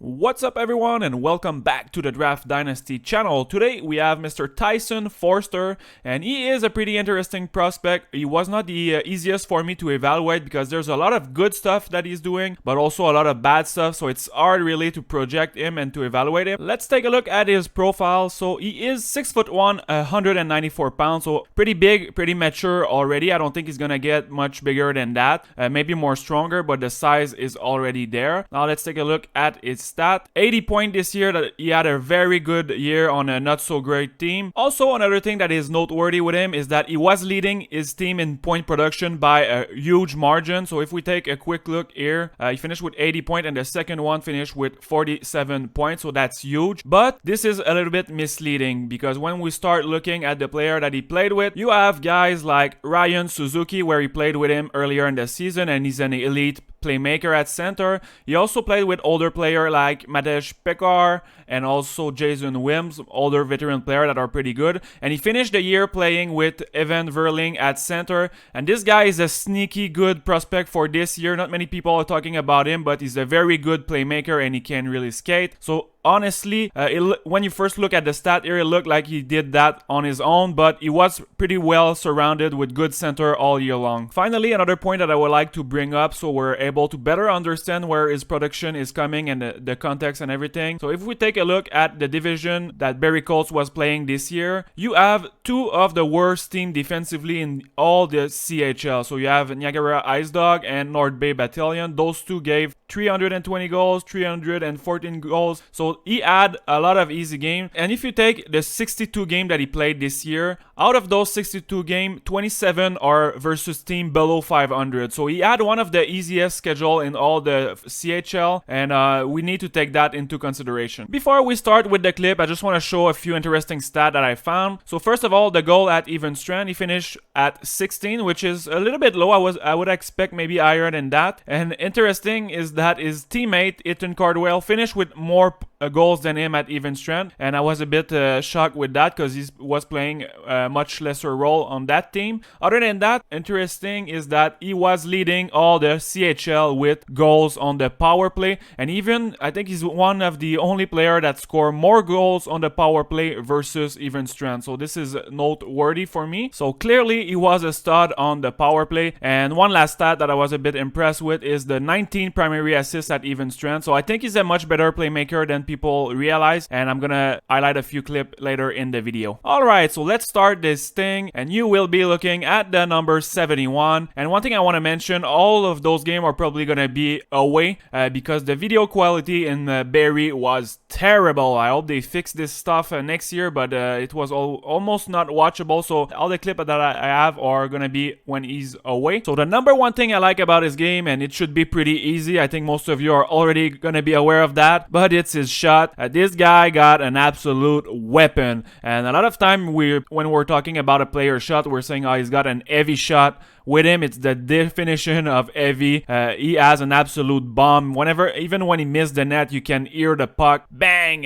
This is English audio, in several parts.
What's up everyone and welcome back to the Draft Dynasty channel. Today we have Mr. Tyson Foerster and he is a pretty interesting prospect. He was not the easiest for me to evaluate because there's a lot of good stuff that he's doing but also a lot of bad stuff, so it's hard really to project him and to evaluate him. Let's take a look at his profile. So he is 6'1", 194 pounds, so pretty big, pretty mature already. I don't think he's gonna get much bigger than that, maybe more stronger, but the size is already there. Now let's take a look at his stat. 80 points this year. That he had a very good year on a not so great team. Also, another thing that is noteworthy with him is that he was leading his team in point production by a huge margin. So if we take a quick look here, he finished with 80 points and the second one finished with 47 points, so that's huge. But this is a little bit misleading because when we start looking at the player that he played with, you have guys like Ryan Suzuki, where he played with him earlier in the season and he's an elite playmaker at center. He also played with older player like Matej Pekar and also Jason Wims, older veteran player that are pretty good. And he finished the year playing with Evan Verling at center. And this guy is a sneaky good prospect for this year. Not many people are talking about him, but he's a very good playmaker and he can really skate. So honestly, when you first look at the stat here, it looked like he did that on his own, but he was pretty well surrounded with good center all year long. Finally, another point that I would like to bring up so we're able to better understand where his production is coming and the context and everything. So if we take a look at the division that Barry Colts was playing this year, you have two of the worst team defensively in all the CHL. So you have Niagara Ice Dog and North Bay Battalion. Those two gave 320 goals, 314 goals. So he had a lot of easy games. And if you take the 62 game that he played this year, out of those 62 games, 27 are versus team below 500. So he had one of the easiest schedule in all the CHL, and we need to take that into consideration. Before we start with the clip, I just want to show a few interesting stats that I found. So first of all, the goal at even strength, he finished at 16, which is a little bit low. I would expect maybe higher than that. And interesting is that his teammate Ethan Cardwell finished with more goals than him at even strength, and I was a bit shocked with that because he was playing a much lesser role on that team. Other than that, interesting is that he was leading all the CHL with goals on the power play, and even I think he's one of the only player that score more goals on the power play versus even strength. So this is noteworthy for me. So clearly he was a stud on the power play. And one last stat that I was a bit impressed with is the 19 primary assists at even strength. So I think he's a much better playmaker than people realize, and I'm gonna highlight a few clips later in the video. Alright, so let's start this thing, and you will be looking at the number 71. And one thing I want to mention, all of those games are probably gonna be away because the video quality in Barrie was terrible. I hope they fix this stuff next year, but it was almost not watchable. So all the clips that I have are gonna be when he's away. So the number one thing I like about his game, and it should be pretty easy, I think most of you are already gonna be aware of that, but it's his shot. This guy got an absolute weapon, and a lot of time when we're talking about a player shot, we're saying, oh, he's got an heavy shot. With him, it's the definition of heavy. He has an absolute bomb. Even when he missed the net, you can hear the puck bang.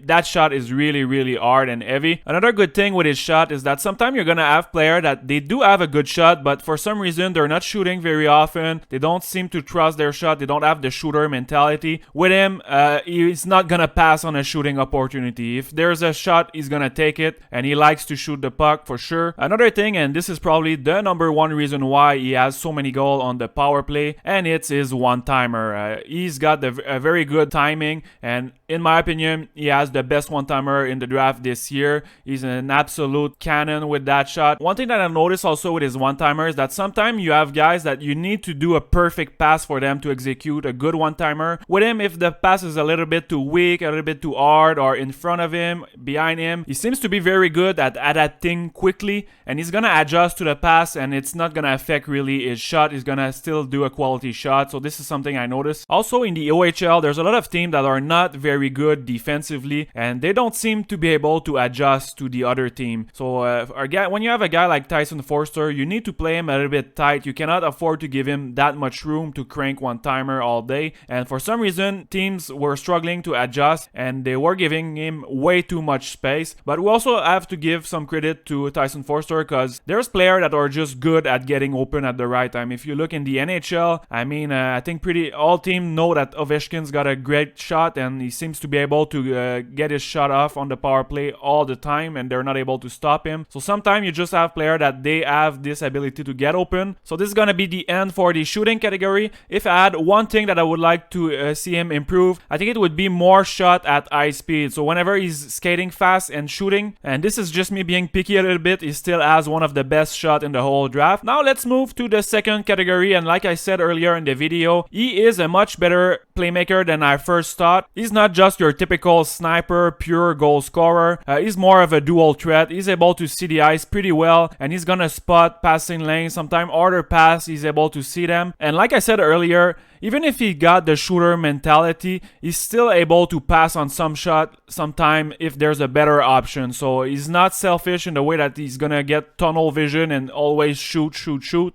That shot is really, really hard and heavy. Another good thing with his shot is that sometimes you're gonna have players that they do have a good shot, but for some reason they're not shooting very often. They don't seem to trust their shot. They don't have the shooter mentality. With him, he's not gonna pass on a shooting opportunity. If there's a shot, he's gonna take it, and he likes to shoot the puck for sure. Another thing, and this is probably the number one reason why he has so many goals on the power play, and it's his one-timer. He's got a very good timing, and in my opinion, he has the best one-timer in the draft this year. He's an absolute cannon with that shot. One thing that I've noticed also with his one-timer is that sometimes you have guys that you need to do a perfect pass for them to execute a good one-timer. With him, if the pass is a little bit too weak, a little bit too hard, or in front of him, behind him, he seems to be very good at adapting quickly, and he's gonna adjust to the pass, and it's not gonna affect really his shot. He's gonna still do a quality shot. So this is something I noticed. Also in the OHL, there's a lot of teams that are not very good defensively, and they don't seem to be able to adjust to the other team. So when you have a guy like Tyson Foerster, you need to play him a little bit tight. You cannot afford to give him that much room to crank one-timer all day. And for some reason, teams were struggling to adjust, and they were giving him way too much space. But we also have to give some credit to Tyson Foerster because there's players that are just good at getting open at the right time. If you look in the NHL, I mean, I think all teams know that Ovechkin's got a great shot, and he seems to be able to get his shot off on the power play all the time, and they're not able to stop him. So sometimes you just have players that they have this ability to get open. So this is gonna be the end for the shooting category. If I had one thing that I would like to see him improve, I think it would be more shot at high speed. So whenever he's skating fast and shooting, and this is just me being picky a little bit, he still has one of the best shots in the whole draft. Now let's move to the second category, and like I said earlier in the video, he is a much better playmaker than I first thought. He's not just your typical sniper, pure goal scorer. He's more of a dual threat. He's able to see the ice pretty well, and he's gonna spot passing lanes. Sometimes harder pass, he's able to see them. And like I said earlier, even if he got the shooter mentality, he's still able to pass on some shot sometime if there's a better option. So he's not selfish in the way that he's gonna get tunnel vision and always shoot.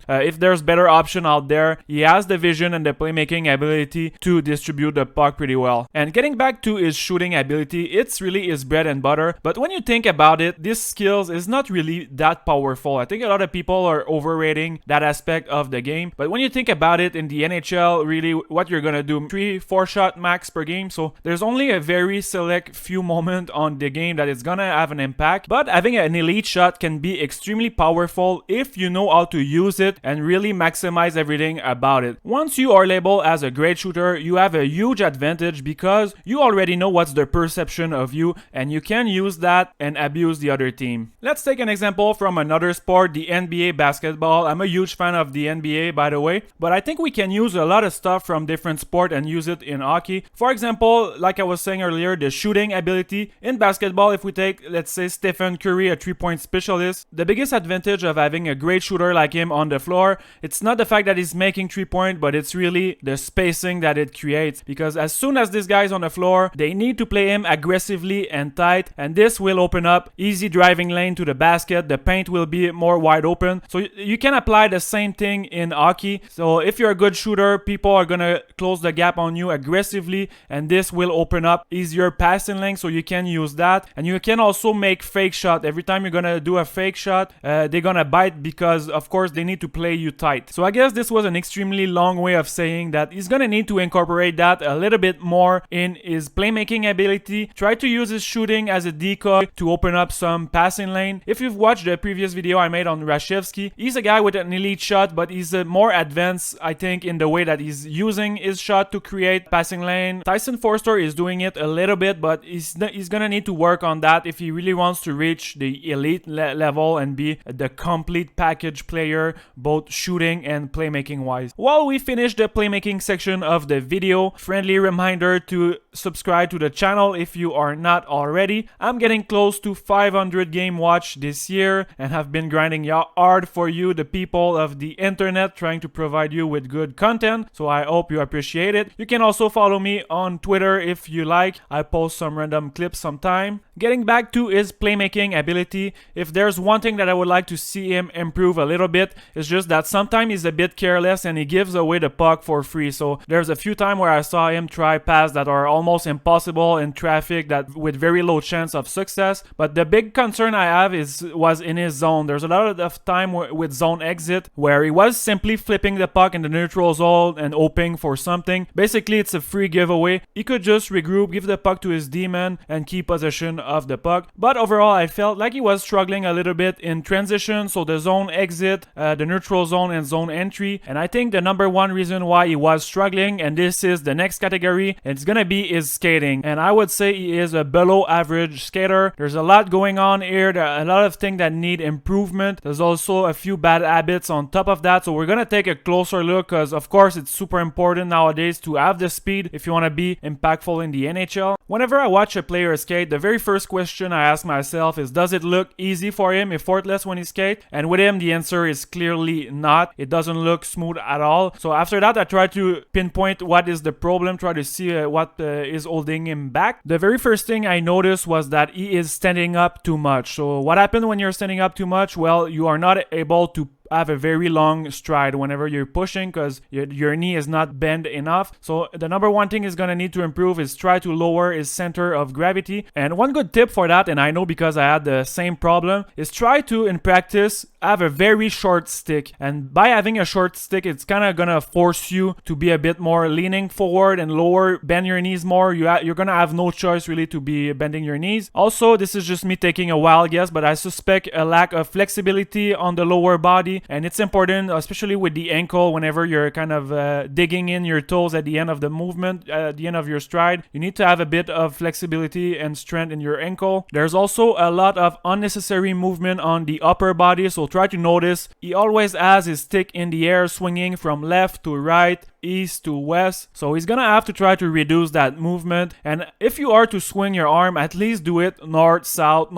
If there's better option out there, he has the vision and the playmaking ability to distribute the puck pretty well. And getting back to his shooting ability, it's really his bread and butter. But when you think about it, this skills is not really that powerful. I think a lot of people are overrating that aspect of the game. But when you think about it, in the NHL, really what you're gonna do, 3-4 shot max per game. So there's only a very select few moments on the game that it's gonna have an impact. But having an elite shot can be extremely powerful if you know how to use it and really maximize everything about it. Once you are labeled as a great shooter, you have a huge advantage because you already know what's the perception of you, and you can use that and abuse the other team. Let's take an example from another sport, the NBA basketball. I'm a huge fan of the NBA, by the way, but I think we can use a lot of stuff from different sport and use it in hockey. For example, like I was saying earlier, the shooting ability in basketball. If we take, let's say, Stephen Curry, a 3-point specialist, the biggest advantage of having a great shooter like him on the floor, it's not the fact that he's making 3-point, but it's really the spacing that it creates. Because as soon as this guy's on the floor, they need to play him aggressively and tight, and this will open up easy driving lane to the basket. The paint will be more wide open. So you can apply the same thing in hockey. So if you're a good shooter, people are gonna close the gap on you aggressively, and this will open up easier passing lane, so you can use that. And you can also make fake shot. Every time you're gonna do a fake shot, they're gonna bite because of course they need to play you tight. So I guess this was an extremely long way of saying that he's gonna need to incorporate that a little bit more in his playmaking ability. Try to use his shooting as a decoy to open up some passing lane. If you've watched the previous video I made on Rashevsky, he's a guy with an elite shot, but he's more advanced, I think, in the way that he's using his shot to create passing lane. Tyson Foerster is doing it a little bit, but he's gonna need to work on that if he really wants to reach the elite level and be the complete package player, both shooting and playmaking wise. While we finish the playmaking section of the video, friendly reminder to subscribe to the channel if you are not already. I'm getting close to 500 game watch this year and have been grinding hard for you, the people of the internet, trying to provide you with good content. So I hope you appreciate it. You can also follow me on Twitter if you like. I post some random clips sometime. Getting back to his playmaking ability, if there's one thing that I would like to see him improve a little bit, it's just that sometimes he's a bit careless and he gives away the puck for free. So there's a few times where I saw him try passes that are almost impossible in traffic, that with very low chance of success. But the big concern I have was in his zone. There's a lot of time with zone exit where he was simply flipping the puck in the neutral zone and hoping for something. Basically, it's a free giveaway. He could just regroup, give the puck to his D-man, and keep possession of the puck. But overall, I felt like he was struggling a little bit in transition, so the zone exit, the neutral zone, and zone entry. And I think the number one reason why he was struggling, and this is the next category, it's gonna be his skating. And I would say he is a below average skater. There's a lot going on here. There are a lot of things that need improvement. There's also a few bad habits on top of that. So we're gonna take a closer look, because of course it's super important nowadays to have the speed if you want to be impactful in the NHL. Whenever I watch a player skate, the very first question I ask myself is, does it look easy for him, effortless when he skates? And with him, the answer is clearly not. It doesn't look smooth at all. So after that, I try to pinpoint what is the problem, try to see what is holding him back. The very first thing I noticed was that he is standing up too much. So what happened when you're standing up too much? Well, you are not able to have a very long stride whenever you're pushing because your knee is not bent enough. So the number one thing he's gonna need to improve is try to lower his center of gravity. And one good tip for that, and I know because I had the same problem, is try to, in practice, have a very short stick. And by having a short stick, it's kind of gonna force you to be a bit more leaning forward and lower, bend your knees more. You're gonna have no choice really to be bending your knees. Also, this is just me taking a wild guess, but I suspect a lack of flexibility on the lower body, and it's important, especially with the ankle, whenever you're kind of digging in your toes at the end of the movement, at the end of your stride. You need to have a bit of flexibility and strength in your ankle. There's also a lot of unnecessary movement on the upper body, so try to notice he always has his stick in the air swinging from left to right, east to west, so he's gonna have to try to reduce that movement. And if you are to swing your arm, at least do it north south,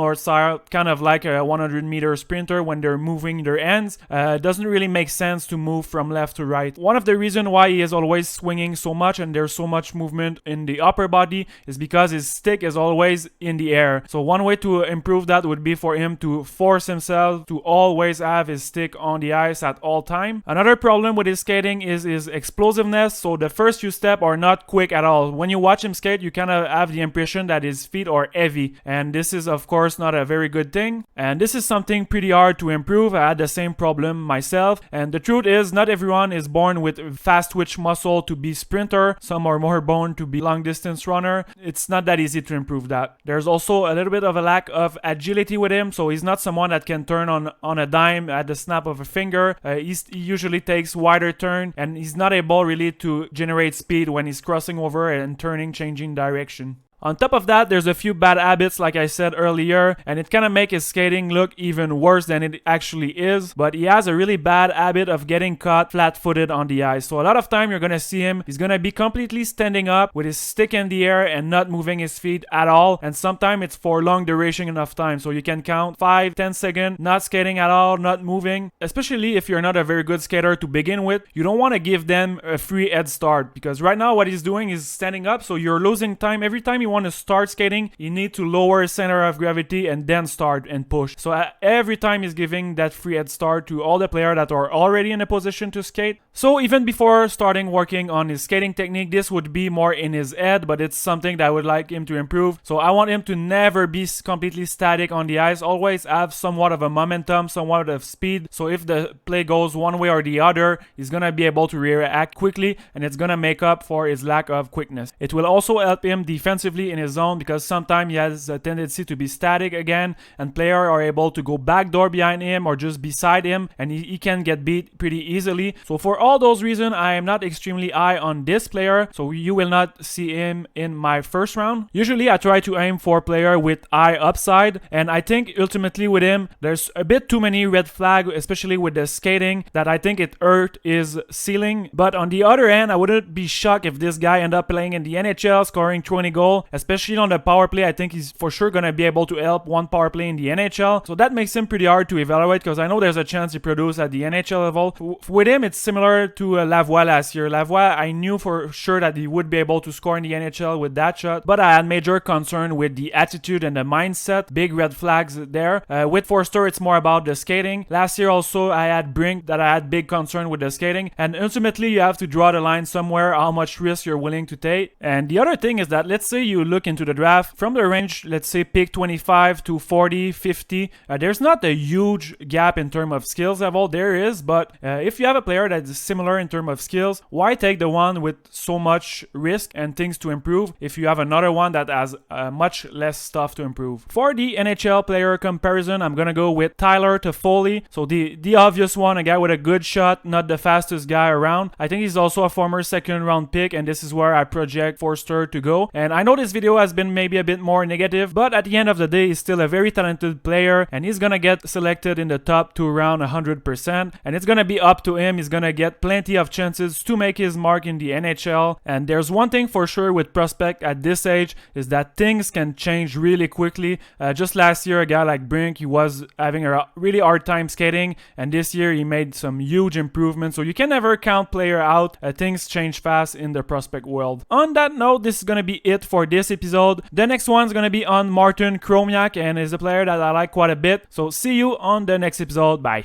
kind of like a 100-meter sprinter when they're moving their hands. It doesn't really make sense to move from left to right. One of the reasons why he is always swinging so much and there's so much movement in the upper body is because his stick is always in the air. So one way to improve that would be for him to force himself to always have his stick on the ice at all time. Another problem with his skating is his explosiveness. So the first few steps are not quick at all. When you watch him skate, you kind of have the impression that his feet are heavy, and this is of course not a very good thing, and this is something pretty hard to improve. I had the same problem myself, and the truth is not everyone is born with fast twitch muscle to be sprinter. Some are more born to be long distance runner. It's not that easy to improve that. There's also a little bit of a lack of agility with him, so he's not someone that can turn on a dime at the snap of a finger. He usually takes wider turn, and he's not able really to generate speed when he's crossing over and turning, changing direction. On top of that, there's a few bad habits like I said earlier, and it kind of makes his skating look even worse than it actually is. But he has a really bad habit of getting caught flat-footed on the ice. So a lot of time you're gonna see him, he's gonna be completely standing up with his stick in the air and not moving his feet at all. And sometimes it's for long duration enough time. So you can count 5-10 seconds, not skating at all, not moving. Especially if you're not a very good skater to begin with, you don't want to give them a free head start, because right now what he's doing is standing up, so you're losing time. Every time you want to start skating, you need to lower his center of gravity and then start and push. So every time he's giving that free head start to all the players that are already in a position to skate. So even before starting working on his skating technique, this would be more in his head, but it's something that I would like him to improve. So I want him to never be completely static on the ice, always have somewhat of a momentum, somewhat of speed. So if the play goes one way or the other, he's gonna be able to react quickly, and it's gonna make up for his lack of quickness. It will also help him defensively in his zone, because sometimes he has a tendency to be static again, and players are able to go backdoor behind him or just beside him, and he can get beat pretty easily. So for all those reasons, I am not extremely high on this player, so you will not see him in my first round. Usually I try to aim for player with high upside, and I think ultimately with him there's a bit too many red flags, especially with the skating, that I think it hurt his ceiling. But on the other hand, I wouldn't be shocked if this guy end up playing in the NHL, scoring 20 goals, especially on the power play. I think he's for sure gonna be able to help one power play in the NHL, so that makes him pretty hard to evaluate, because I know there's a chance he produce at the NHL level. With him, it's similar to Lavoie last year. Lavoie, I knew for sure that he would be able to score in the NHL with that shot, but I had major concern with the attitude and the mindset. Big red flags there. With Foerster, it's more about the skating. Last year also, I had Brink that I had big concern with the skating, and ultimately you have to draw the line somewhere, how much risk you're willing to take. And the other thing is that, let's say you look into the draft from the range, let's say pick 25 to 40, 50, there's not a huge gap in terms of skills level. There is, but if you have a player that is similar in terms of skills, why take the one with so much risk and things to improve if you have another one that has much less stuff to improve? For the NHL player comparison, I'm gonna go with Tyler Toffoli. So the obvious one, a guy with a good shot, not the fastest guy around. I think he's also a former second round pick, and this is where I project Foerster to go. And I know this video has been maybe a bit more negative, but at the end of the day, he's still a very talented player, and he's gonna get selected in the top 2 round 100%, and it's gonna be up to him. He's gonna get plenty of chances to make his mark in the NHL. And there's one thing for sure with prospect at this age, is that things can change really quickly. Just last year, a guy like Brink, he was having a really hard time skating, and this year he made some huge improvements. So you can never count player out. Things change fast in the prospect world. On that note, this is gonna be it for this episode. The next one's gonna be on Martin Chromiak, and is a player that I like quite a bit. So see you on the next episode. Bye.